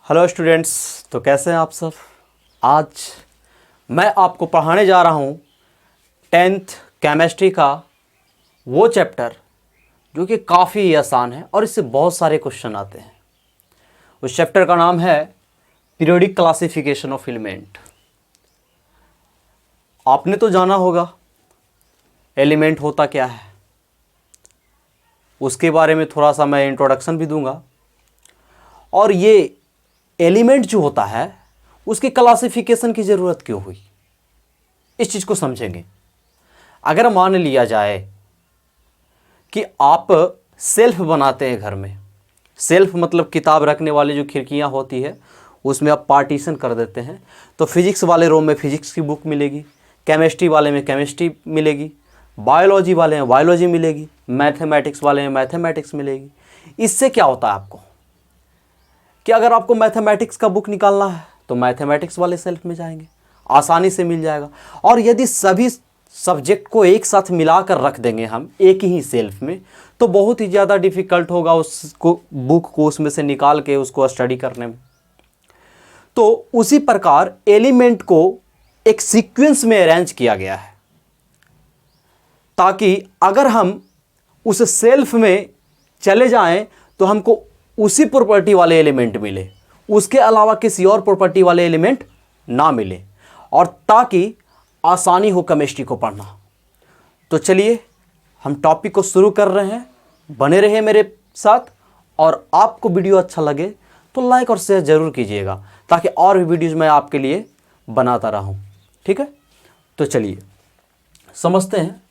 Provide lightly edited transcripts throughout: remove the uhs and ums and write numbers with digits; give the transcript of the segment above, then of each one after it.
Hello students, तो कैसे हैं आप सब। आज मैं आपको पढ़ाने जा रहा हूँ 10th केमिस्ट्री का वो चैप्टर जो कि काफ़ी आसान है और इससे बहुत सारे क्वेश्चन आते हैं। उस चैप्टर का नाम है पीरियोडिक क्लासिफिकेशन ऑफ एलिमेंट। आपने तो जाना होगा एलिमेंट होता क्या है, उसके बारे में थोड़ा सा मैं इंट्रोडक्शन भी दूंगा। और ये एलिमेंट जो होता है उसकी क्लासिफिकेशन की ज़रूरत क्यों हुई, इस चीज़ को समझेंगे। अगर मान लिया जाए कि आप सेल्फ बनाते हैं घर में, सेल्फ मतलब किताब रखने वाली जो खिड़कियां होती है उसमें आप पार्टीशन कर देते हैं, तो फिजिक्स वाले रूम में फिजिक्स की बुक मिलेगी, केमिस्ट्री वाले में केमिस्ट्री मिलेगी, बायोलॉजी वाले में बायोलॉजी मिलेगी, मैथमेटिक्स वाले में मैथमेटिक्स मिलेगी। इससे क्या होता है आपको कि अगर आपको मैथमेटिक्स का बुक निकालना है तो मैथमेटिक्स वाले सेल्फ में जाएंगे, आसानी से मिल जाएगा। और यदि सभी सब्जेक्ट को एक साथ मिलाकर रख देंगे हम एक ही सेल्फ में तो बहुत ही ज़्यादा डिफ़िकल्ट होगा उसको बुक को उसमें से निकाल के उसको स्टडी करने में। तो उसी प्रकार एलिमेंट को एक सीक्वेंस में अरेंज किया गया है ताकि अगर हम उस सेल्फ में चले जाएं तो हमको उसी प्रॉपर्टी वाले एलिमेंट मिले, उसके अलावा किसी और प्रॉपर्टी वाले एलिमेंट ना मिले, और ताकि आसानी हो केमिस्ट्री को पढ़ना। तो चलिए हम टॉपिक को शुरू कर रहे हैं, बने रहिए मेरे साथ। और आपको वीडियो अच्छा लगे तो लाइक और शेयर ज़रूर कीजिएगा ताकि और भी वीडियोज़ मैं आपके लिए बनाता रहूं, ठीक है। तो चलिए समझते हैं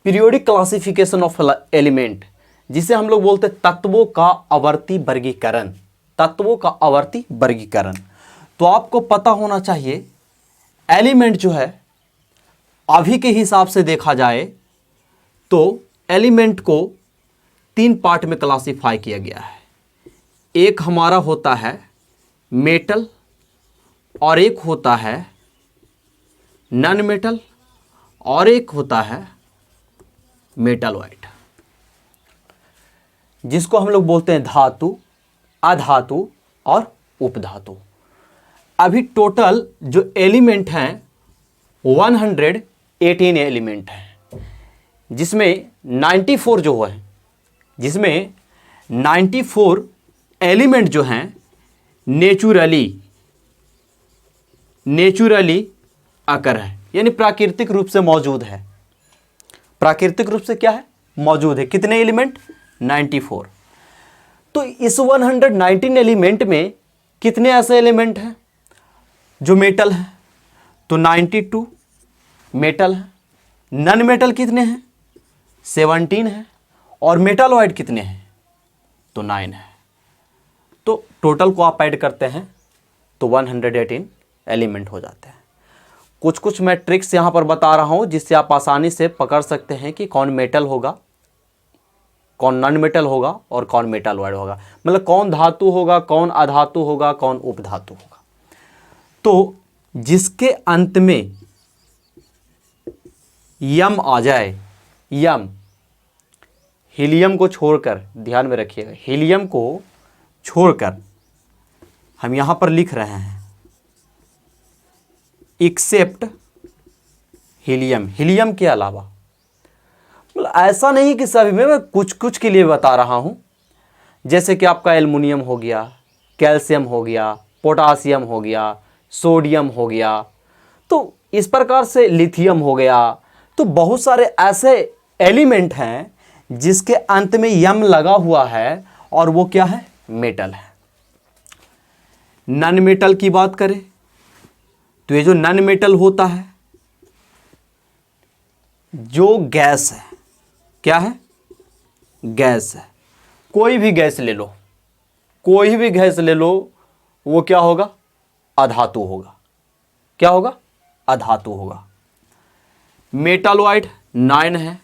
पीरियोडिक क्लासिफिकेशन ऑफ एलिमेंट, जिसे हम लोग बोलते हैं तत्वों का आवर्ती वर्गीकरण। तत्वों का आवर्ती वर्गीकरण। तो आपको पता होना चाहिए एलिमेंट जो है अभी के हिसाब से देखा जाए तो एलिमेंट को 3 पार्ट में क्लासिफाई किया गया है। एक हमारा होता है मेटल और एक होता है नॉन मेटल और एक होता है मेटलॉइड, जिसको हम लोग बोलते हैं धातु, अधातु और उपधातु। अभी टोटल जो एलिमेंट हैं 118 एलिमेंट हैं, जिसमें 94 जो है, जिसमें 94 एलिमेंट जो हैं नेचुरली अकर है, यानी प्राकृतिक रूप से मौजूद है। प्राकृतिक रूप से क्या है, मौजूद है। कितने एलिमेंट, 94। तो इस 119 एलिमेंट में कितने ऐसे एलिमेंट हैं जो मेटल है, तो 92 मेटल है। नॉन मेटल कितने हैं, 17 है। और मेटलॉइड कितने हैं, तो 9 है। तो टोटल को आप ऐड करते हैं तो 118 एलिमेंट हो जाते हैं। कुछ मैं ट्रिक्स यहाँ पर बता रहा हूँ जिससे आप आसानी से पकड़ सकते हैं कि कौन मेटल होगा, कौन नॉन मेटल होगा और कौन मेटलॉइड होगा, मतलब कौन धातु होगा, कौन अधातु होगा, कौन उपधातु होगा। तो जिसके अंत में यम आ जाए, यम, हीलियम को छोड़कर, ध्यान में रखिएगा, हीलियम को छोड़कर हम यहां पर लिख रहे हैं एक्सेप्ट हीलियम, हीलियम के अलावा। मतलब ऐसा नहीं कि सभी में, मैं कुछ के लिए बता रहा हूं। जैसे कि आपका एल्युमिनियम हो गया, कैल्शियम हो गया, पोटासियम हो गया, सोडियम हो गया, तो इस प्रकार से लिथियम हो गया। तो बहुत सारे ऐसे एलिमेंट हैं जिसके अंत में यम लगा हुआ है और वो क्या है, मेटल है। नॉन मेटल की बात करें तो ये जो नॉन मेटल होता है, जो गैस है, क्या है, गैस है। कोई भी गैस ले लो, कोई भी गैस ले लो, वो क्या होगा, अधातु होगा। क्या होगा, अधातु होगा। मेटलॉइड 9 है।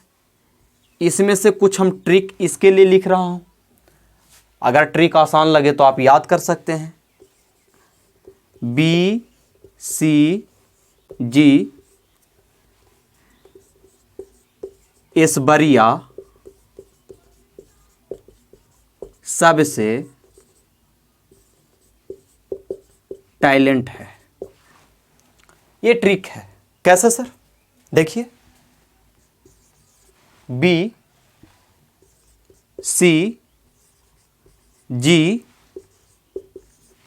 इसमें से कुछ हम ट्रिक इसके लिए लिख रहा हूं, अगर ट्रिक आसान लगे तो आप याद कर सकते हैं। बी सी जी इस बरिया सबसे टैलेंट है। ये ट्रिक है। कैसे सर? देखिए, बी सी जी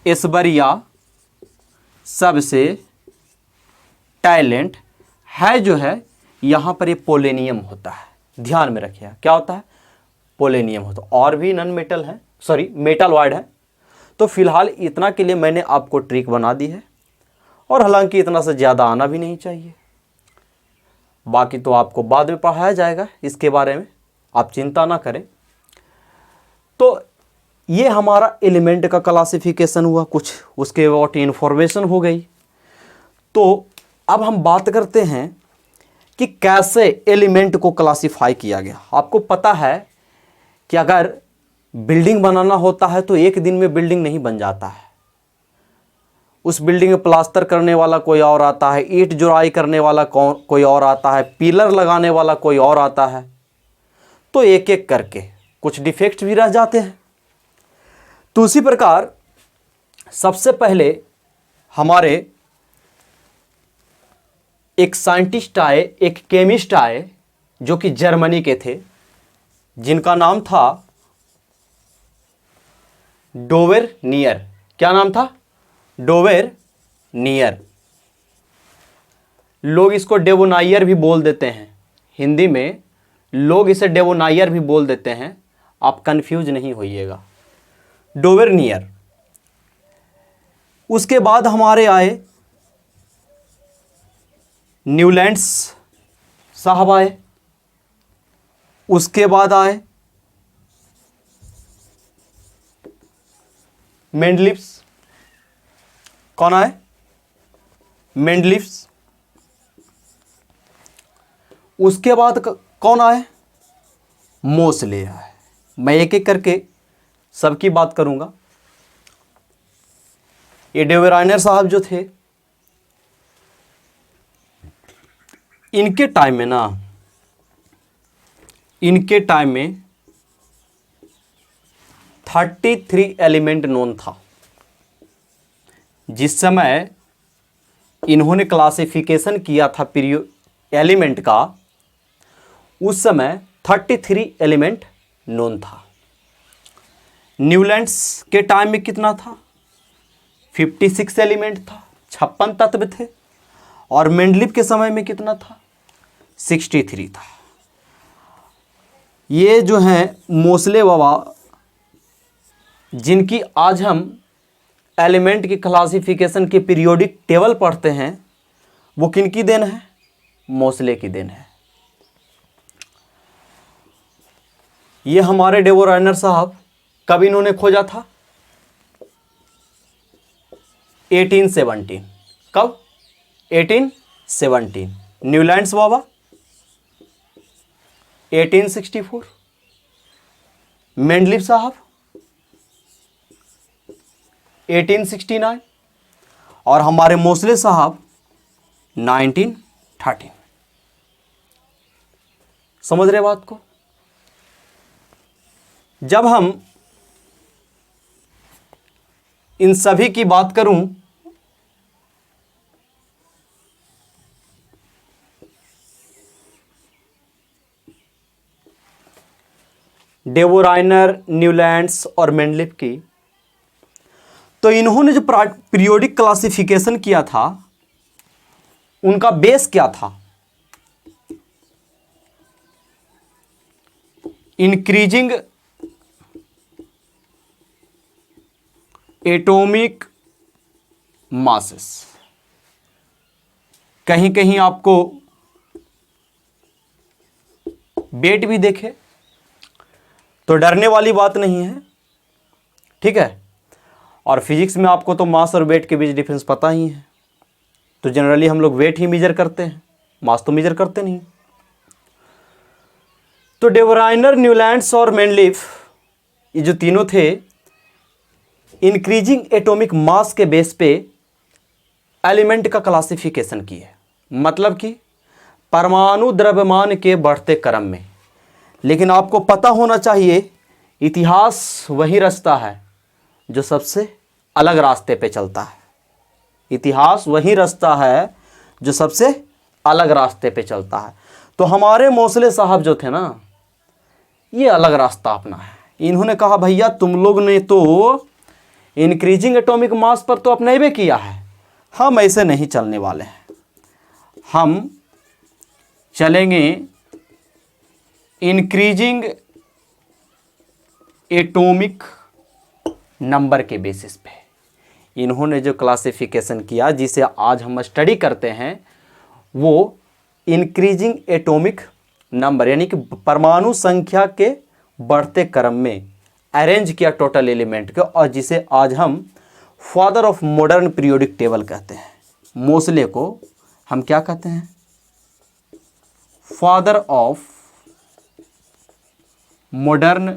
ऐश्वर्या सबसे टैलेंट है जो है, यहां पर ये पोलेनियम होता है। ध्यान में रखिए, क्या होता है? पोलेनियम होता है। और भी नॉन मेटल है, सॉरी मेटल वर्ड है। तो फिलहाल इतना के लिए मैंने आपको ट्रिक बना दी है, और हालांकि इतना से ज़्यादा आना भी नहीं चाहिए। बाकी तो आपको बाद में पढ़ाया जाएगा इसके बारे में, आप चिंता ना करें। तो ये हमारा एलिमेंट का क्लासिफिकेशन हुआ, कुछ उसके अबाउट इन्फॉर्मेशन हो गई। तो अब हम बात करते हैं कि कैसे एलिमेंट को क्लासिफाई किया गया। आपको पता है कि अगर बिल्डिंग बनाना होता है तो एक दिन में बिल्डिंग नहीं बन जाता है। उस बिल्डिंग में प्लास्टर करने वाला कोई और आता है, ईंट जुड़ाई करने वाला कोई और आता है, पिलर लगाने वाला कोई और आता है। तो एक एक करके कुछ डिफेक्ट भी रह जाते हैं। तो उसी प्रकार सबसे पहले हमारे एक साइंटिस्ट आए, एक केमिस्ट आए, जो कि जर्मनी के थे, जिनका नाम था डोवेरनियर। क्या नाम था? डोवेरनियर। लोग इसको डेवोनाइयर भी बोल देते हैं, हिंदी में लोग इसे डेवोनाइयर भी बोल देते हैं, आप कंफ्यूज नहीं होइएगा। डोवेरनियर। उसके बाद हमारे आए न्यूलैंड्स साहब आए। उसके बाद आए मेंडलिव्स। कौन आए? मेंडलिव्स। उसके बाद कौन आए? मोसले आए। मैं एक एक करके सबकी बात करूंगा। ये डेवेराइनर साहब जो थे, इनके टाइम में ना, इनके टाइम में 33 एलिमेंट नोन था। जिस समय इन्होंने क्लासिफिकेशन किया था एलिमेंट का, उस समय 33 एलिमेंट नोन था। न्यूलैंड्स के टाइम में कितना था? 56 एलिमेंट था, 56 तत्व थे। और मेंडलीव के समय में कितना था? 63 था। ये जो हैं मोसले बाबा, जिनकी आज हम एलिमेंट की क्लासिफिकेशन के पीरियोडिक टेबल पढ़ते हैं, वो किनकी देन है? मोसले की देन है। ये हमारे डेवोराइनर साहब कब इन्होंने खोजा था? 1817। कब? 1817। न्यूलैंड्स बाबा 1864। मेंडलीव साहब 1869। और हमारे मोसले साहब 1913। समझ रहे बात को? जब हम इन सभी की बात करूं, डेवोराइनर, न्यूलैंड्स और मेंडलीव की, तो इन्होंने जो पीरियोडिक क्लासिफिकेशन किया था, उनका बेस क्या था? Increasing atomic masses. कहीं कहीं आपको वेट भी देखे तो डरने वाली बात नहीं है, ठीक है। और फिजिक्स में आपको तो मास और वेट के बीच डिफरेंस पता ही है। तो जनरली हम लोग वेट ही मेजर करते हैं, मास तो मेजर करते नहीं। तो डेवोराइनर, न्यूलैंड्स और मेंडलीव, ये जो तीनों थे, इंक्रीजिंग एटॉमिक मास के बेस पे एलिमेंट का क्लासिफिकेशन किए। मतलब कि परमाणु द्रव्यमान के बढ़ते क्रम में। लेकिन आपको पता होना चाहिए, इतिहास वही रास्ता है जो सबसे अलग रास्ते पे चलता है। इतिहास वही रास्ता है जो सबसे अलग रास्ते पे चलता है। तो हमारे मोसले साहब जो थे ना, ये अलग रास्ता अपना है। इन्होंने कहा भैया तुम लोग ने तो इंक्रीजिंग एटॉमिक मास पर तो अपना ही किया है, हम ऐसे नहीं चलने वाले हैं, हम चलेंगे इंक्रीजिंग एटॉमिक नंबर के बेसिस पे। इन्होंने जो क्लासिफिकेशन किया जिसे आज हम स्टडी करते हैं, वो इंक्रीजिंग एटॉमिक नंबर यानी कि परमाणु संख्या के बढ़ते क्रम में अरेंज किया टोटल एलिमेंट को, और जिसे आज हम father of modern periodic table कहते हैं। मोसले को हम क्या कहते हैं? Father of modern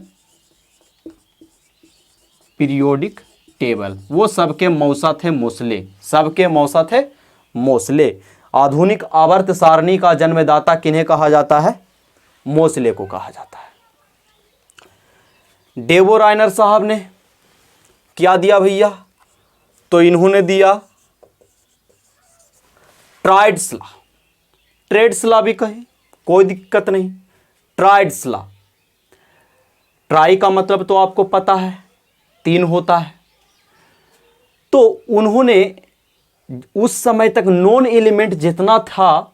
periodic table. वो सबके मौसा थे मोसले, सबके मौसा थे मोसले। आधुनिक आवर्त सारणी का जन्मदाता किन्हें कहा जाता है? मोसले को कहा जाता है। डेवो राइनर साहब ने क्या दिया भैया? तो इन्होंने दिया ट्राइड्स लॉ, ट्रेड्स लॉ भी कहे, कोई दिक्कत नहीं। ट्राइड्स लॉ, ट्राई का मतलब तो आपको पता है, 3 होता है। तो उन्होंने उस समय तक नॉन एलिमेंट जितना था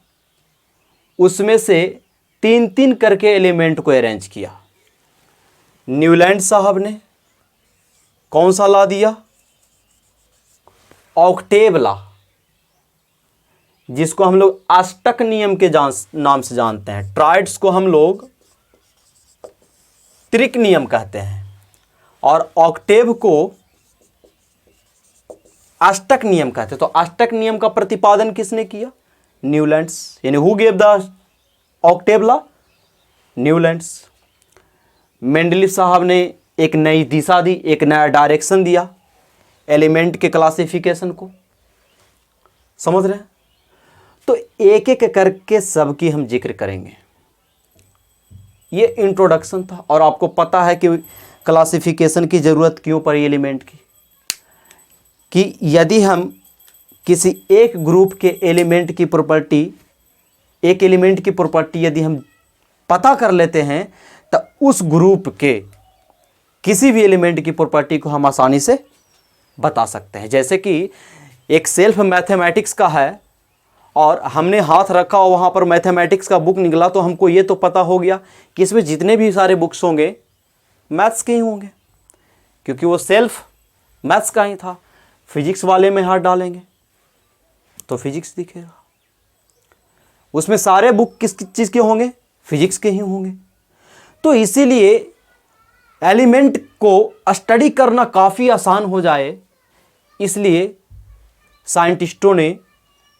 उसमें से 3-3 करके एलिमेंट को अरेंज किया। न्यूलैंड साहब ने कौन सा लॉ दिया? ऑक्टेव लॉ, जिसको हम लोग अष्टक नियम के नाम से जानते हैं। ट्राइड्स को हम लोग त्रिक नियम कहते हैं और ऑक्टेव को अष्टक नियम कहते हैं। तो अष्टक नियम का प्रतिपादन किसने किया? न्यूलैंड्स। यानी who gave the Octave law? Newlands. Mendeleev साहब ने एक नई दिशा दी, एक नया डायरेक्शन दिया एलिमेंट के क्लासिफिकेशन को। समझ रहे हैं? तो एक एक करके सबकी हम जिक्र करेंगे। ये इंट्रोडक्शन था, और आपको पता है कि क्लासिफिकेशन की ज़रूरत क्यों पड़ी एलिमेंट की, कि यदि हम किसी एक ग्रुप के एलिमेंट की प्रॉपर्टी, एक एलिमेंट की प्रॉपर्टी यदि हम पता कर लेते हैं तो उस ग्रुप के किसी भी एलिमेंट की प्रॉपर्टी को हम आसानी से बता सकते हैं। जैसे कि एक सेल्फ मैथमेटिक्स का है और हमने हाथ रखा और वहाँ पर मैथमेटिक्स का बुक निकला, तो हमको ये तो पता हो गया कि इसमें जितने भी सारे बुक्स होंगे मैथ्स के ही होंगे, क्योंकि वो सेल्फ मैथ्स का ही था। फिजिक्स वाले में हाथ डालेंगे तो फिजिक्स दिखेगा, उसमें सारे बुक किस चीज़ के होंगे? फिजिक्स के ही होंगे। तो इसीलिए एलिमेंट को स्टडी करना काफ़ी आसान हो जाए, इसलिए साइंटिस्टों ने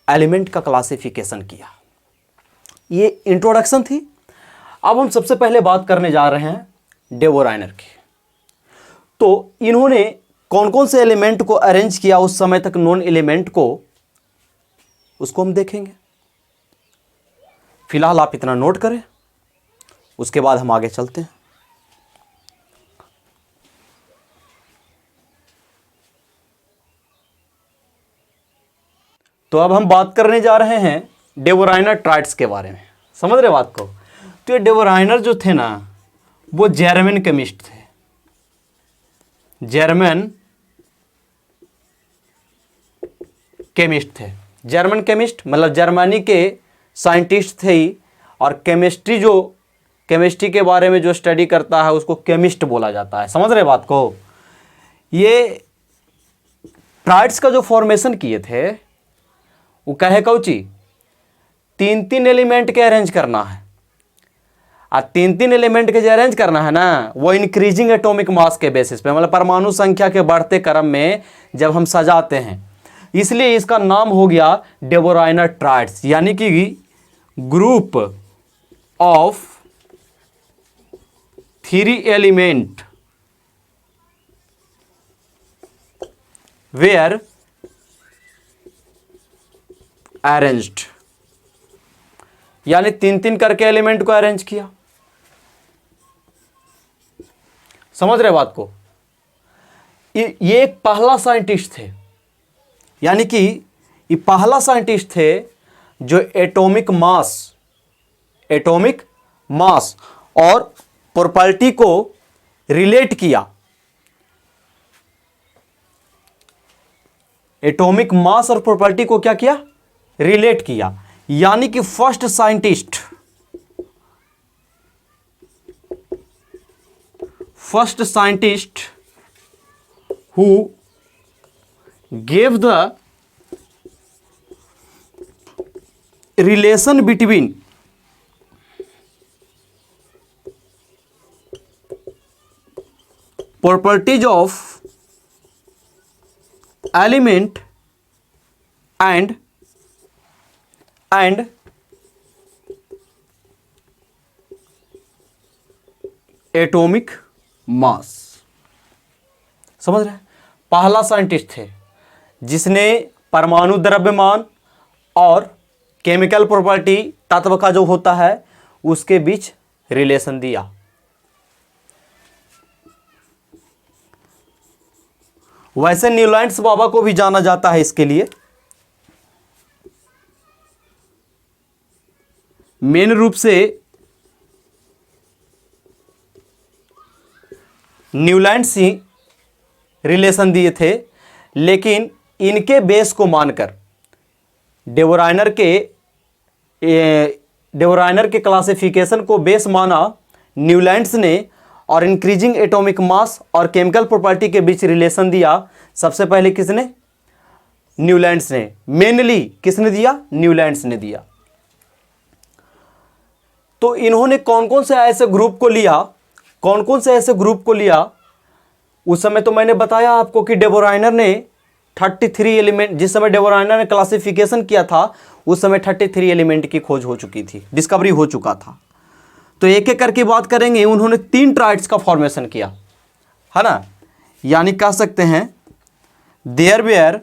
एलिमेंट का क्लासिफिकेशन किया। ये इंट्रोडक्शन थी। अब हम सबसे पहले बात करने जा रहे हैं डेवो राइनर की। तो इन्होंने कौन कौन से एलिमेंट को अरेंज किया उस समय तक नॉन एलिमेंट को, उसको हम देखेंगे। फिलहाल आप इतना नोट करें, उसके बाद हम आगे चलते हैं। तो अब हम बात करने जा रहे हैं डेवो राइनर ट्राइड्स के बारे में। समझ रहे बात को? तो ये डेवो राइनर जो थे ना, वो जर्मन केमिस्ट थे। जर्मन केमिस्ट थे। जर्मन केमिस्ट मतलब जर्मनी के साइंटिस्ट थे ही, और केमिस्ट्री जो केमिस्ट्री के बारे में जो स्टडी करता है उसको केमिस्ट बोला जाता है। समझ रहे बात को? ये ट्राइड्स का जो फॉर्मेशन किए थे वो कहे कौची 3-3 एलिमेंट के अरेंज करना है, और 3-3 एलिमेंट के जो अरेंज करना है ना, वो इंक्रीजिंग एटॉमिक मास के बेसिस पे, मतलब परमाणु संख्या के बढ़ते क्रम में जब हम सजाते हैं, इसलिए इसका नाम हो गया डेवो राइनर ट्राइड्स, यानी कि group of 3 element where arranged, यानी 3-3 करके एलिमेंट को अरेंज किया। समझ रहे बात को? ये एक पहला साइंटिस्ट थे, यानी कि ये पहला साइंटिस्ट थे जो एटॉमिक मास और प्रॉपर्टी को रिलेट किया। एटॉमिक मास और प्रॉपर्टी को क्या किया? रिलेट किया। यानी कि first scientist who gave the relation between properties of element and atomic mass। समझ रहे हैं? पहला साइंटिस्ट थे जिसने परमाणु द्रव्यमान और केमिकल प्रॉपर्टी, तत्व का जो होता है, उसके बीच रिलेशन दिया। वैसे न्यूलैंड्स बाबा को भी जाना जाता है इसके लिए। मेन रूप से न्यूलैंड्स ही रिलेशन दिए थे, लेकिन इनके बेस को मानकर डेवोराइनर के क्लासिफिकेशन को बेस माना न्यूलैंड्स ने, और इंक्रीजिंग एटॉमिक मास और केमिकल प्रॉपर्टी के बीच रिलेशन दिया। सबसे पहले किसने? न्यूलैंड्स ने। मेनली किसने दिया? न्यूलैंड्स ने दिया। तो इन्होंने कौन कौन से ऐसे ग्रुप को लिया? उस समय तो मैंने बताया आपको कि डेवोराइनर ने 33 एलिमेंट, जिस समय डेवोराइनर ने क्लासिफिकेशन किया था उस समय 33 एलिमेंट की खोज हो चुकी थी, डिस्कवरी हो चुका था। तो एक एक करके बात करेंगे। उन्होंने 3 ट्राइड्स का फॉर्मेशन किया, है ना। यानी कह सकते हैं there were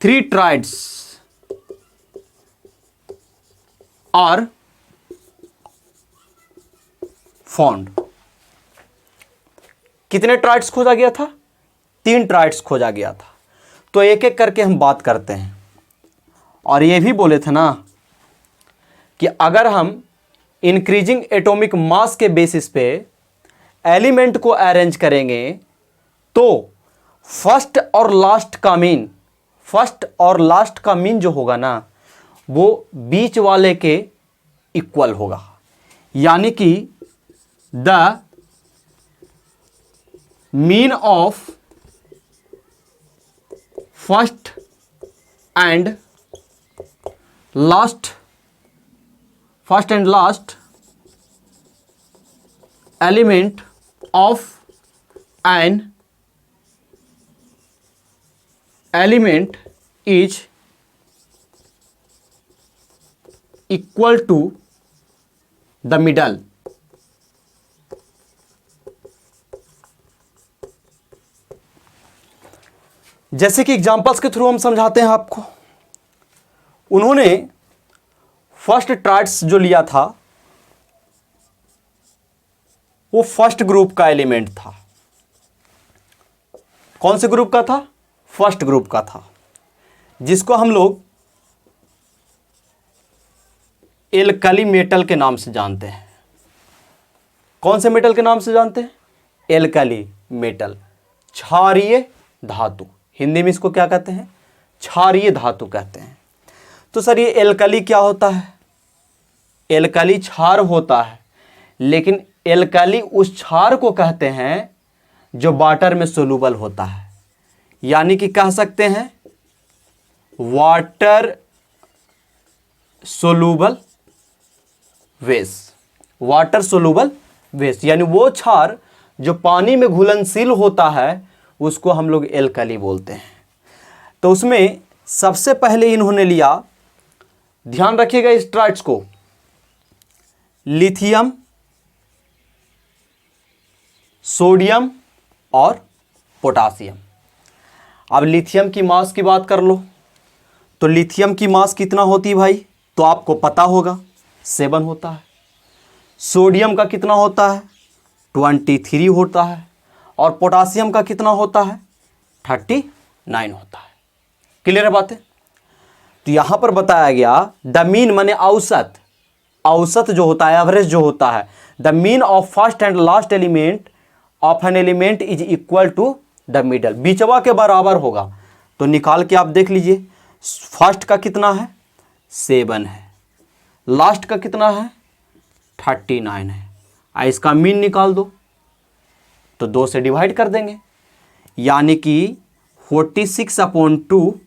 3 triads are found. कितने ट्राइड्स खोजा गया था? 3 ट्राइड्स खोजा गया था। तो एक एक करके हम बात करते हैं। और ये भी बोले थे ना कि अगर हम इंक्रीजिंग एटॉमिक मास के बेसिस पे एलिमेंट को अरेंज करेंगे तो फर्स्ट और लास्ट का मीन जो होगा ना, वो बीच वाले के इक्वल होगा। यानी कि the mean of first and last element of an element is equal to the middle. जैसे कि एग्जांपल्स के थ्रू हम समझाते हैं आपको। उन्होंने फर्स्ट ट्राइड्स जो लिया था वो फर्स्ट ग्रुप का एलिमेंट था। कौन से ग्रुप का था? फर्स्ट ग्रुप का था, जिसको हम लोग एल्कली मेटल के नाम से जानते हैं। कौन से मेटल के नाम से जानते हैं? एल्कली मेटल, क्षारीय धातु। हिंदी में इसको क्या कहते हैं? क्षारीय धातु कहते हैं। तो सर ये एल्कली क्या होता है? एल्कली क्षार होता है, लेकिन एल्कली उस क्षार को कहते हैं जो वाटर में सोलूबल होता है। यानी कि कह सकते हैं वाटर सोलूबल बेस। यानी वो क्षार जो पानी में घुलनशील होता है उसको हम लोग एल्कली बोलते हैं। तो उसमें सबसे पहले इन्होंने लिया, ध्यान रखिएगा इस ट्राइड्स को, लिथियम, सोडियम और पोटासियम। अब लिथियम की मास की बात कर लो तो लिथियम की मास कितना होती है भाई? तो आपको पता होगा 7 होता है। सोडियम का कितना होता है? 23 होता है और पोटासियम का कितना होता है 39 होता है। क्लियर है बातें। तो यहां पर बताया गया द मीन माने औसत, औसत जो होता है एवरेज जो होता है, the mean of first and last element of an element is equal to the middle, बीचवा के बराबर होगा। तो निकाल के आप देख लीजिए, फर्स्ट का कितना है 7 है, लास्ट का कितना है 39 है, इसका मीन निकाल दो तो 2 से डिवाइड कर देंगे, यानी कि 46/2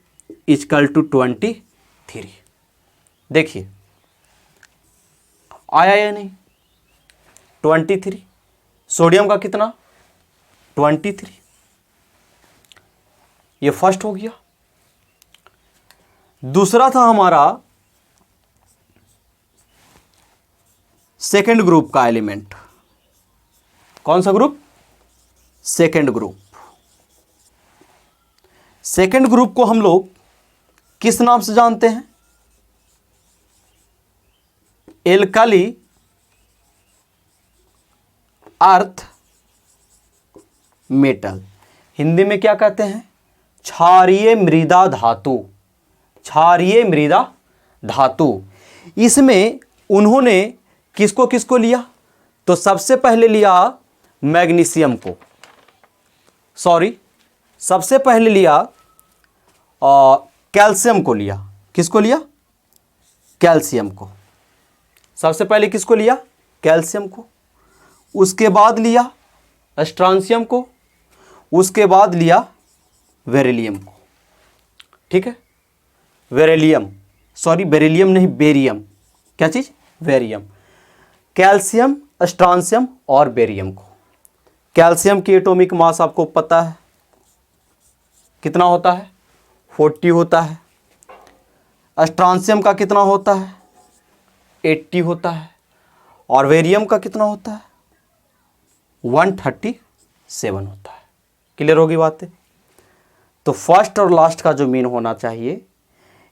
इक्वल टू 23। देखिए आया या नहीं 23। सोडियम का कितना 23, ये फर्स्ट हो गया। दूसरा था हमारा सेकेंड ग्रुप का एलिमेंट। कौन सा group second group. Second group को हम लोग किस नाम से जानते हैं एल्काली अर्थ मेटल, हिंदी में क्या कहते हैं क्षारीय मृदा धातु, क्षारीय मृदा धातु। इसमें उन्होंने किसको किसको लिया, तो सबसे पहले लिया मैग्नीशियम को, सॉरी सबसे पहले लिया कैल्शियम को लिया। किसको लिया कैल्शियम को, सबसे पहले किसको लिया कैल्शियम को, उसके बाद लिया स्ट्रांसियम को, उसके बाद लिया बेरिलियम को। ठीक है, बेरिलियम, सॉरी बेरिलियम नहीं बेरियम, क्या चीज बेरियम, कैल्शियम स्ट्रांसियम और बेरियम को। कैल्शियम की एटॉमिक मास आपको पता है कितना होता है 40 होता है, स्ट्रांसियम का कितना होता है 80 होता है, और बेरियम का कितना होता है 137 होता है। क्लियर होगी बातें। तो फर्स्ट और लास्ट का जो मीन होना चाहिए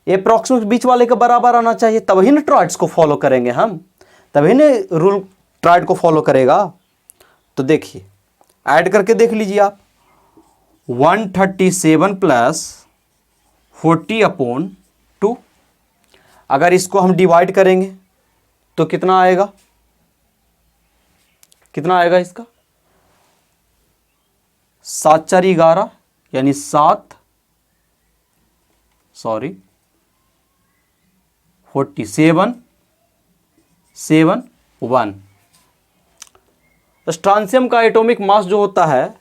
अप्रॉक्सिमेट बीच वाले के बराबर आना चाहिए, तभी ना ट्राइड्स को फॉलो करेंगे हम, तभी ना रूल ट्राइड को फॉलो करेगा। तो देखिए ऐड करके देख लीजिए आप 137 प्लस 40/2, अगर इसको हम डिवाइड करेंगे तो कितना आएगा, कितना आएगा इसका 7×4=11 यानी 4771। स्ट्रांसियम का एटॉमिक मास जो होता है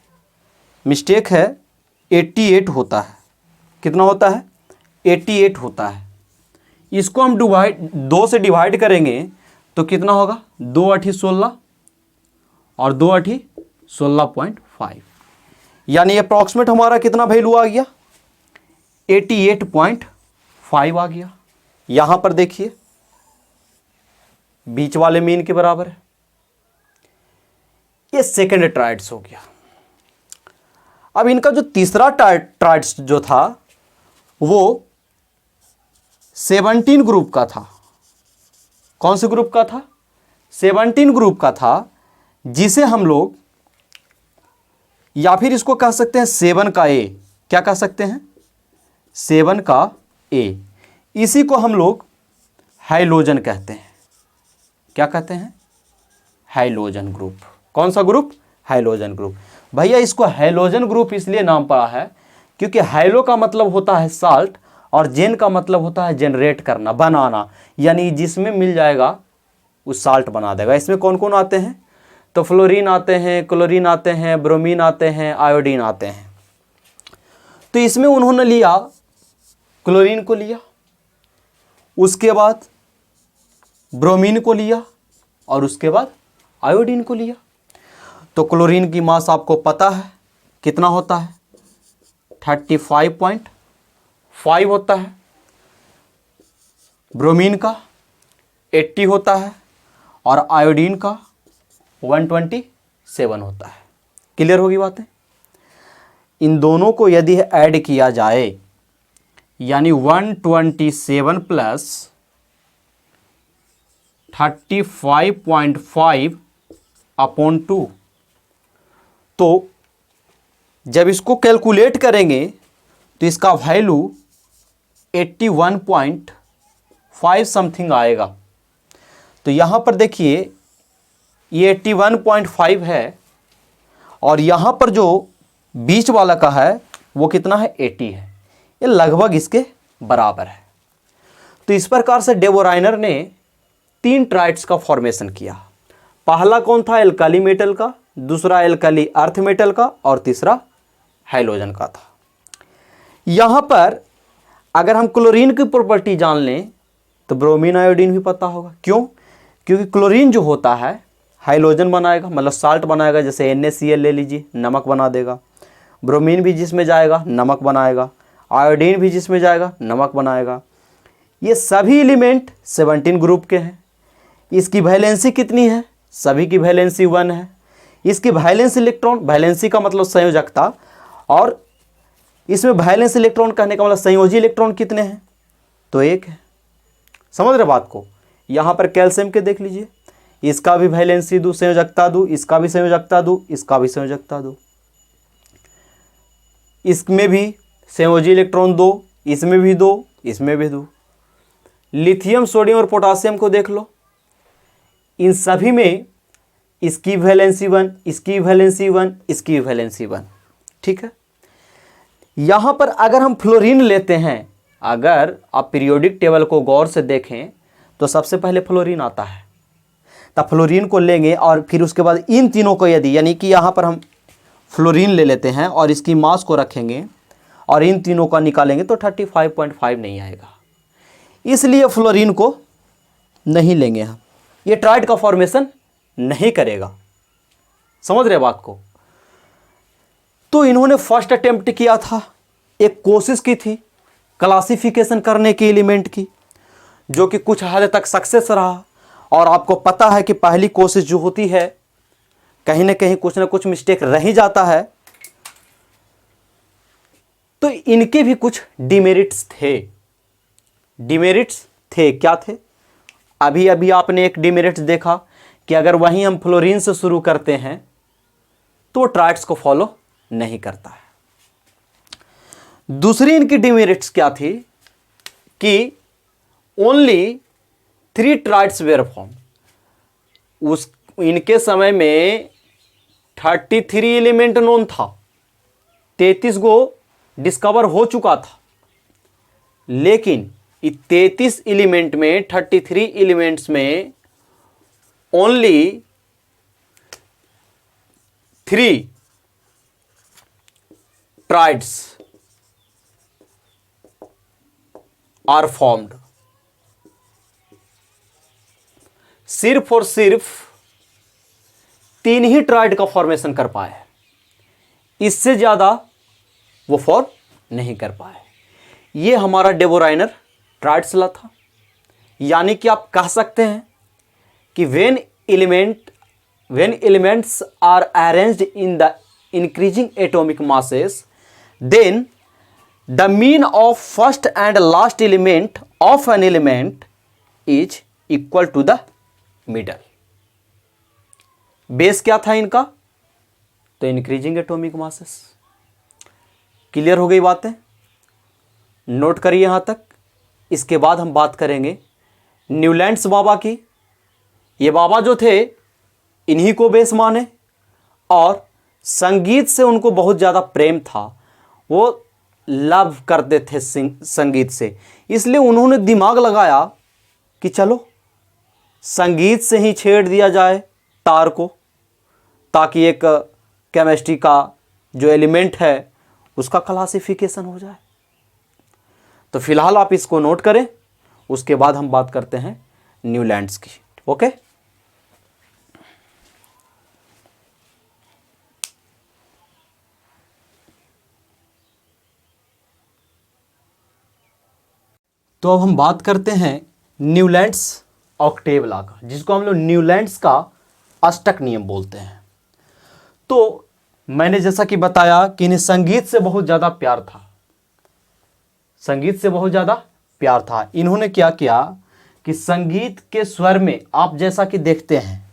मिस्टेक है 88 होता है। कितना होता है 88 होता है। इसको हम 2 से डिवाइड करेंगे तो कितना होगा 2×8 = 16 और 2×8 = 16.5, यानी अप्रॉक्सीमेट हमारा कितना वैल्यू आ गया 88.5 आ गया। यहां पर देखिए बीच वाले मीन के बराबर है। ये सेकेंड ट्राइड्स हो गया। अब इनका जो तीसरा ट्राइड्स जो था वो 17 ग्रुप का था। कौन से ग्रुप का था 17 ग्रुप का था, जिसे हम लोग या फिर इसको कह सकते हैं 7 का ए। क्या कह सकते हैं 7 का ए। इसी को हम लोग हाइलोजन कहते हैं। क्या कहते हैं हाइलोजन ग्रुप। कौन सा ग्रुप हाइलोजन ग्रुप। भैया इसको हाइलोजन ग्रुप इसलिए नाम पड़ा है क्योंकि हाइलो का मतलब होता है साल्ट और जेन का मतलब होता है जनरेट करना, बनाना, यानी जिसमें मिल जाएगा उस साल्ट बना देगा। इसमें कौन कौन आते हैं तो फ्लोरीन आते हैं, क्लोरीन आते हैं, ब्रोमीन आते हैं, आयोडीन आते हैं। तो इसमें उन्होंने लिया क्लोरीन को लिया, उसके बाद ब्रोमीन को लिया और उसके बाद आयोडीन को लिया। तो क्लोरीन की मास आपको पता है कितना होता है 35.5 होता है, ब्रोमीन का 80 होता है और आयोडीन का 127 होता है। क्लियर होगी बातें। इन दोनों को यदि ऐड किया जाए यानी 127 प्लस 35.5/2 तो जब इसको कैलकुलेट करेंगे तो इसका वैल्यू 81.5 समथिंग आएगा। तो यहाँ पर देखिए ये 81.5 है और यहाँ पर जो बीच वाला का है वो कितना है, 80 है। ये लगभग इसके बराबर है। तो इस प्रकार से डेवोराइनर ने 3 ट्राइड्स का फॉर्मेशन किया। पहला कौन था, एल्काली मेटल का, दूसरा एल्काली अर्थ मेटल का और तीसरा हाइड्रोजन का था। यहाँ पर अगर हम क्लोरीन की प्रॉपर्टी जान लें तो ब्रोमीन आयोडीन भी पता होगा। क्यों? क्योंकि क्लोरीन जो होता है हाइड्रोजन बनाएगा, मतलब साल्ट बनाएगा, जैसे NaCl ले लीजिए, नमक बना देगा। ब्रोमीन भी जिसमें जाएगा नमक बनाएगा, आयोडीन भी जिसमें जाएगा नमक बनाएगा। ये सभी एलिमेंट 17 ग्रुप के हैं। इसकी वैलेंसी कितनी है? सभी की वैलेंसी 1 है। इसकी वैलेंस इलेक्ट्रॉन, वैलेंसी का मतलब संयोजकता, और इसमें वैलेंस इलेक्ट्रॉन कहने का मतलब संयोजी इलेक्ट्रॉन कितने हैं? तो 1 है। समझ रहे बात को? यहाँ पर कैल्शियम के देख लीजिए, इसका भी वैलेंसी दूँ, संयोजकता दूँ, इसका भी संयोजकता दूँ, इसका भी संयोजकता दूँ, इसमें भी संयोजी इलेक्ट्रॉन 2, इसमें भी 2, इसमें भी 2। लिथियम, सोडियम और पोटासियम को देख लो, इन सभी में इसकी वैलेंसी 1, इसकी वैलेंसी 1, इसकी वैलेंसी 1। ठीक है। यहाँ पर अगर हम फ्लोरीन लेते हैं, अगर आप पीरियोडिक टेबल को गौर से देखें तो सबसे पहले फ्लोरीन आता है। तब फ्लोरीन को लेंगे और फिर उसके बाद इन तीनों को यदि, यानी कि यहाँ पर हम फ्लोरीन ले लेते हैं और इसकी मास को रखेंगे और इन तीनों का निकालेंगे तो 35.5 नहीं आएगा। इसलिए फ्लोरीन को नहीं लेंगे हम, ये ट्राइड का फॉर्मेशन नहीं करेगा। समझ रहे बात को? तो इन्होंने फर्स्ट अटेम्प्ट किया था, एक कोशिश की थी क्लासिफिकेशन करने की एलिमेंट की, जो कि कुछ हद तक सक्सेस रहा। और आपको पता है कि पहली कोशिश जो होती है कहीं ना कहीं कुछ ना कुछ मिस्टेक रह ही जाता है। तो इनके भी कुछ डिमेरिट्स थे। डिमेरिट्स थे, क्या थे? अभी अभी आपने एक डिमेरिट्स देखा कि अगर वहीं हम फ्लोरीन से शुरू करते हैं तो ट्राइड्स को फॉलो नहीं करता है। दूसरी इनकी डिमेरिट्स क्या थी कि ओनली 3 ट्राइड्स वेर फॉर्म। उस इनके समय में 33 एलिमेंट नोन था, 33 गो डिस्कवर हो चुका था, लेकिन 33 एलिमेंट में 33 एलिमेंट्स में ओनली 3 ट्राइड्स आर फॉर्म्ड। सिर्फ और सिर्फ 3 ही ट्राइड का फॉर्मेशन कर पाए, इससे ज्यादा वो फॉर्म नहीं कर पाए। ये हमारा डेवोराइनर ट्राइड्स ला था। यानी कि आप कह सकते हैं कि when elements are arranged in the increasing atomic masses, then the mean of first and last element of an element is equal to the middle। Base क्या था इनका? तो इंक्रीजिंग एटॉमिक मासेस। क्लियर हो गई बातें? नोट करिए यहां तक। इसके बाद हम बात करेंगे न्यूलैंड्स बाबा की। ये बाबा जो थे इन्हीं को बेस माने और संगीत से उनको बहुत ज़्यादा प्रेम था, वो लव करते थे संगीत से। इसलिए उन्होंने दिमाग लगाया कि चलो संगीत से ही छेड़ दिया जाए तार को, ताकि एक केमिस्ट्री का जो एलिमेंट है उसका क्लासिफिकेशन हो जाए। तो फिलहाल आप इसको नोट करें, उसके बाद हम बात करते हैं न्यूलैंड्स की। ओके, तो अब हम बात करते हैं न्यूलैंड्स ऑक्टेव लॉ का, जिसको हम लोग न्यूलैंड्स का अष्टक नियम बोलते हैं। तो मैंने जैसा कि बताया कि इन्हें संगीत से बहुत ज़्यादा प्यार था, संगीत से बहुत ज़्यादा प्यार था। इन्होंने क्या किया कि संगीत के स्वर में आप जैसा कि देखते हैं,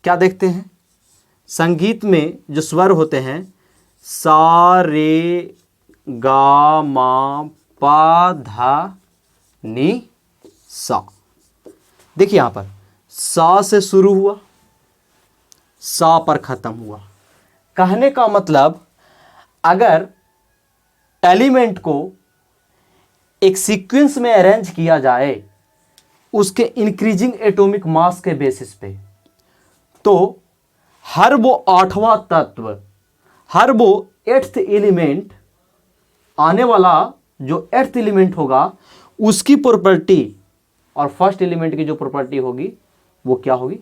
क्या देखते हैं? संगीत में जो स्वर होते हैं सा रे गा मा पा धा नी सा। देखिए यहां पर सा से शुरू हुआ, सा पर खत्म हुआ। कहने का मतलब अगर एलिमेंट को एक सीक्वेंस में अरेंज किया जाए उसके इंक्रीजिंग एटॉमिक मास के बेसिस पे, तो हर वो आठवां तत्व, हर वो एट्थ एलिमेंट, आने वाला जो एट्थ एलिमेंट होगा उसकी प्रॉपर्टी और फर्स्ट एलिमेंट की जो प्रॉपर्टी होगी वो क्या होगी?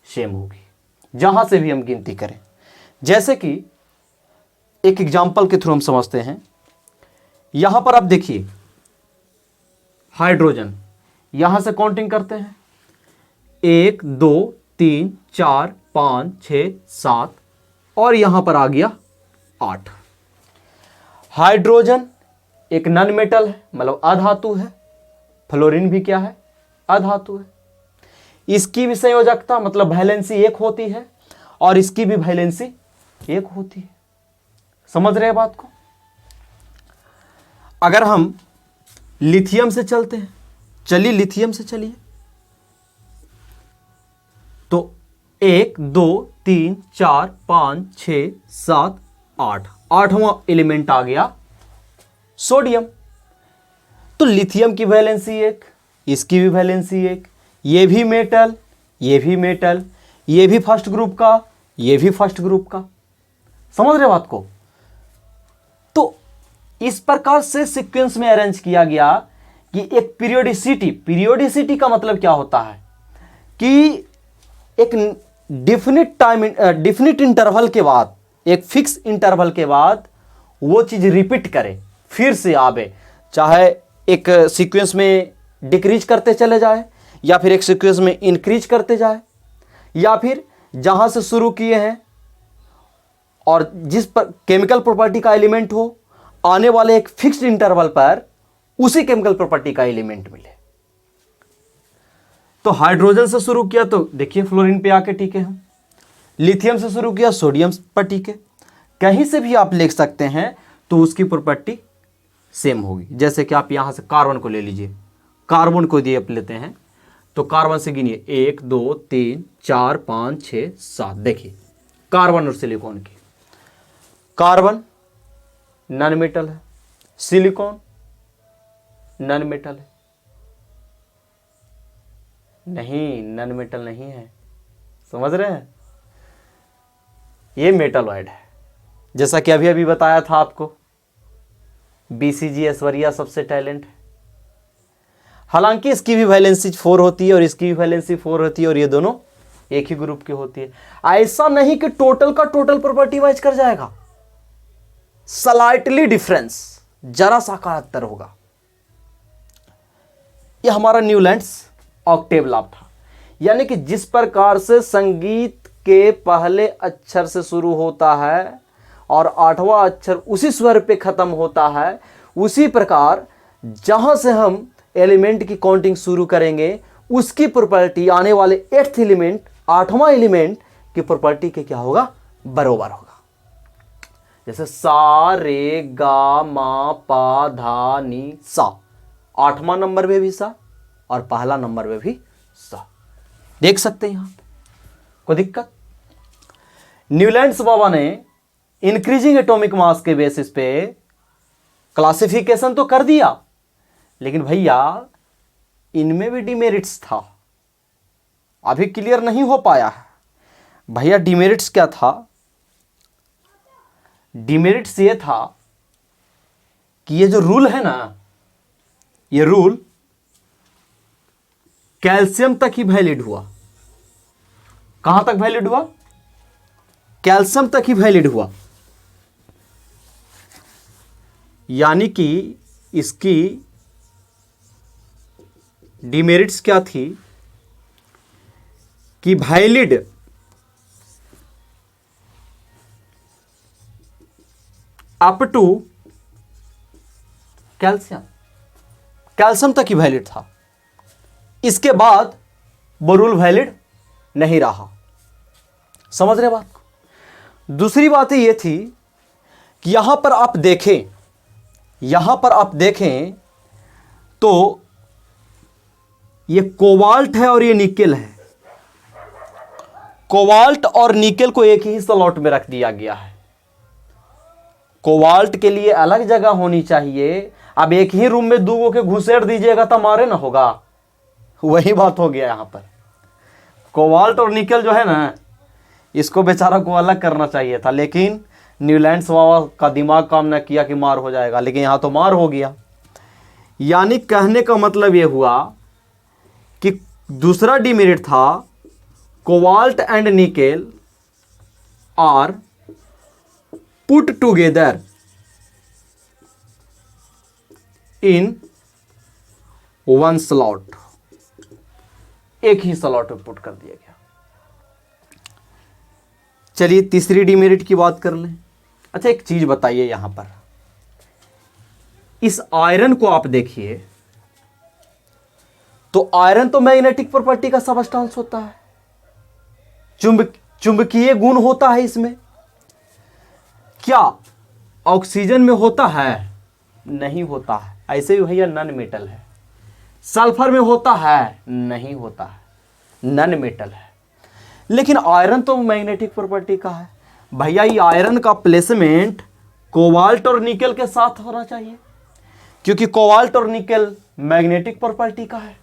सेम होगी, जहां से भी हम गिनती करें। जैसे कि एक एग्जांपल के थ्रू हम समझते हैं। यहां पर आप देखिए हाइड्रोजन, यहां से काउंटिंग करते हैं 1 2 3 4 5 6 7 और यहां पर आ गया 8। हाइड्रोजन एक नॉन मेटल है, मतलब अधातु है। फ्लोरीन भी क्या है? अधातु है। इसकी भी संयोजकता मतलब वैलेंसी 1 होती है और इसकी भी वैलेंसी 1 होती है। समझ रहे हैं बात को? अगर हम लिथियम से चलते हैं, चलिए लिथियम से चलिए, तो 1 2 3 4 5 6 7 8, आठवां एलिमेंट आ गया सोडियम। तो लिथियम की वैलेंसी 1, इसकी भी वैलेंसी 1, ये भी मेटल, ये भी मेटल, ये भी फर्स्ट ग्रुप का, ये भी फर्स्ट ग्रुप का। समझ रहे बात को? तो इस प्रकार से सीक्वेंस में अरेंज किया गया कि एक पीरियोडिसिटी का मतलब क्या होता है कि एक डिफिनिट इंटरवल के बाद, एक फिक्स इंटरवल के बाद वो चीज रिपीट करे, फिर से आवे, चाहे एक सीक्वेंस में डिक्रीज करते चले जाए या फिर एक सीक्वेंस में इंक्रीज करते जाए, या फिर जहां से शुरू किए हैं और जिस पर केमिकल प्रॉपर्टी का एलिमेंट हो, आने वाले एक फिक्स्ड इंटरवल पर उसी केमिकल प्रॉपर्टी का एलिमेंट मिले। तो हाइड्रोजन से शुरू किया तो देखिए फ्लोरीन पे आके टिके हम, लिथियम से शुरू किया सोडियम पर टिके। कहीं से भी आप लिख सकते हैं तो उसकी प्रॉपर्टी सेम होगी। जैसे कि आप यहां से कार्बन को ले लीजिए, कार्बन को दिए आप लेते हैं तो कार्बन से गिनिए 1 2 3 4 5 6 7। देखिए कार्बन और सिलिकॉन की, कार्बन नॉन मेटल है, सिलिकॉन नॉन मेटल है, नहीं नॉन मेटल नहीं है। समझ रहे हैं? ये मेटलॉइड है। जैसा कि अभी अभी बताया था आपको, बीसीजी ऐश्वर्या सबसे टैलेंट है। हालांकि इसकी भी वैलेंसी 4 होती है और इसकी भी वैलेंसी 4 होती है और ये दोनों एक ही ग्रुप की होती है। ऐसा नहीं कि टोटल का टोटल प्रॉपर्टी वाइज कर जाएगा, स्लाइटली डिफरेंस, जरा सा का अंतर होगा। यह हमारा न्यूलैंड्स ऑक्टेव लॉ था, यानी कि जिस प्रकार से संगीत के पहले अक्षर से शुरू होता है और आठवां अक्षर उसी स्वर पे खत्म होता है, उसी प्रकार जहां से हम एलिमेंट की काउंटिंग शुरू करेंगे उसकी प्रॉपर्टी आने वाले एट्थ एलिमेंट, आठवां एलिमेंट की प्रॉपर्टी के क्या होगा? बरोबर होगा। जैसे सा रे गा मा पा धा नी सा, आठवां नंबर में भी सा और पहला नंबर में भी सा। देख सकते हैं यहां कोई दिक्कत? न्यूलैंड्स बाबा ने इंक्रीजिंग एटॉमिक मास के बेसिस पे क्लासिफिकेशन तो कर दिया, लेकिन भैया इनमें भी डिमेरिट्स था, अभी क्लियर नहीं हो पाया है। भैया डिमेरिट्स क्या था? डिमेरिट्स ये था कि ये जो रूल है ना, ये रूल कैल्शियम तक ही वैलिड हुआ। कहां तक वैलिड हुआ? कैल्शियम तक ही वैलिड हुआ। यानी कि इसकी डिमेरिट्स क्या थी कि वैलिड अप टू कैल्शियम तक ही वैलिड था, इसके बाद वो रूल वैलिड नहीं रहा। समझ रहे बात को? दूसरी बात ये थी कि यहां पर आप देखें तो ये कोबाल्ट है और ये निकेल है। कोबाल्ट और निकेल को एक ही स्लॉट में रख दिया गया है। कोबाल्ट के लिए अलग जगह होनी चाहिए। अब एक ही रूम में दो के घुसेड़ दीजिएगा तो मारे ना होगा, वही बात हो गया यहां पर। कोबाल्ट और निकेल जो है ना, इसको बेचारा को अलग करना चाहिए था, लेकिन न्यूलैंड्स बाबा का दिमाग काम ना किया कि मार हो जाएगा, लेकिन यहां तो मार हो गया। यानी कहने का मतलब यह हुआ कि दूसरा डिमेरिट था, cobalt and nickel are put together in one slot, एक ही स्लॉट में पुट कर दिया गया। चलिए तीसरी डिमेरिट की बात कर लें। अच्छा एक चीज बताइए, यहां पर इस आयरन को आप देखिए तो आयरन तो मैग्नेटिक प्रॉपर्टी का सबस्टांस होता है, चुंबकीय गुण होता है इसमें। क्या ऑक्सीजन में होता है? नहीं होता है। ऐसे ही भैया नन मेटल है। सल्फर में होता है? नहीं होता है, नन मेटल है। लेकिन आयरन तो मैग्नेटिक प्रॉपर्टी का है। भैया ये आयरन का प्लेसमेंट कोबाल्ट और निकेल के साथ होना चाहिए, क्योंकि कोबाल्ट और निकेल मैग्नेटिक प्रॉपर्टी का है,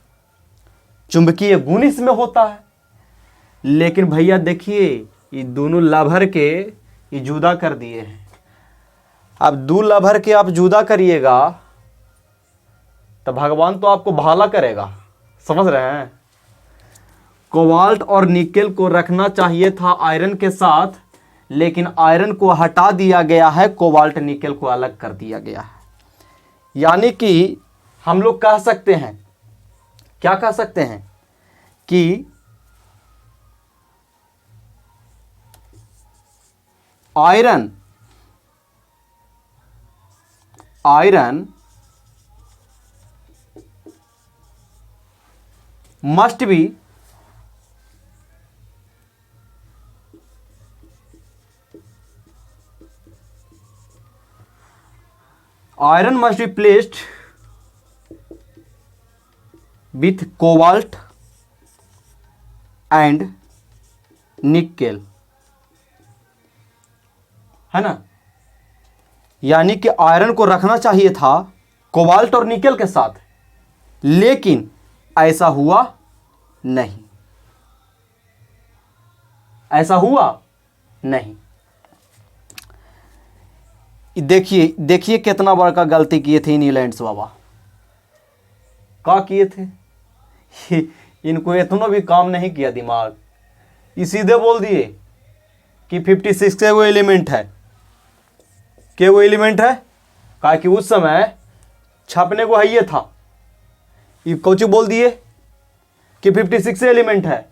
चुंबकीय गुण इसमें होता है। लेकिन भैया देखिए ये दोनों लभर के ये जुदा कर दिए हैं। अब दो लभर के आप जुदा करिएगा तो भगवान तो आपको भाला करेगा, समझ रहे हैं। कोबाल्ट और निकेल को रखना चाहिए था आयरन के साथ, लेकिन आयरन को हटा दिया गया है, कोबाल्ट निकेल को अलग कर दिया गया है। यानी कि हम लोग कह सकते हैं, क्या कह सकते हैं कि iron must be placed with cobalt and nickel, है ना। यानी कि आयरन को रखना चाहिए था कोबाल्ट और निकेल के साथ, लेकिन ऐसा हुआ नहीं, ऐसा हुआ नहीं। देखिए कितना बड़ा गलती किए थे न्यूलैंड्स बाबा। क्या किए थे? इनको इतना भी काम नहीं किया दिमाग। ये सीधे बोल दिए कि 56 के वो एलिमेंट है, के वो एलिमेंट है, कहा कि उस समय छपने को है ये था। ये कुछ बोल दिए कि 56 एलिमेंट है,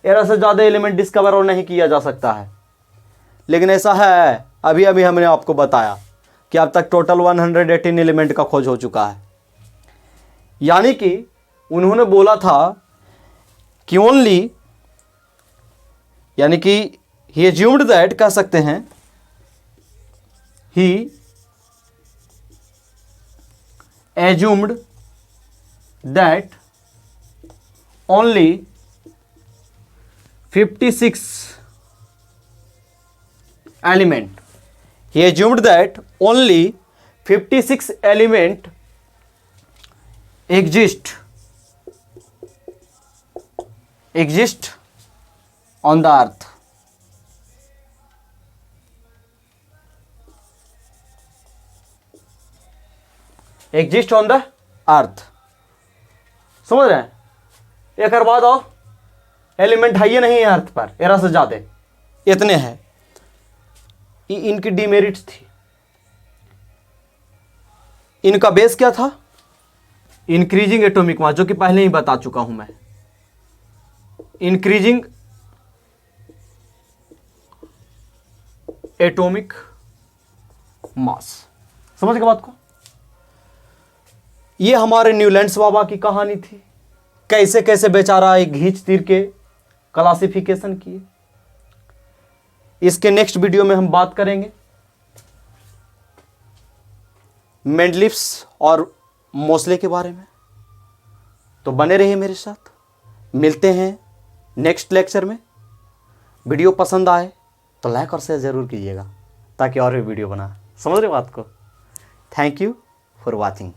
एरा से ज़्यादा एलिमेंट डिस्कवर और नहीं किया जा सकता है। लेकिन ऐसा है, अभी हमने आपको बताया कि अब तक टोटल 118 एलिमेंट का खोज हो चुका है। यानी कि उन्होंने बोला था कि ओनली, यानी कि ही एज्यूम्ड दैट, कह सकते हैं ही assumed that only 56 element, he assumed that only 56 element exist on the earth। exist on the earth, समझ रहे हैं। एक और बात और, एलिमेंट है ये नहीं है अर्थ पर, एरा से ज्यादा इतने हैं। ये इनकी डिमेरिट्स थी। इनका बेस क्या था? इंक्रीजिंग एटॉमिक मास, जो कि पहले ही बता चुका हूं मैं। इंक्रीजिंग एटॉमिक मास, समझ गए बात को। ये हमारे न्यूलैंड्स बाबा की कहानी थी, कैसे कैसे बेचारा एक घींच तीर के क्लासिफिकेशन किए। इसके नेक्स्ट वीडियो में हम बात करेंगे मेंडलिफ्स और मोसले के बारे में। तो बने रहिए मेरे साथ, मिलते हैं नेक्स्ट लेक्चर में। वीडियो पसंद आए तो लाइक और शेयर ज़रूर कीजिएगा ताकि और भी वीडियो बना। समझ रहे बात को। Thank you for watching.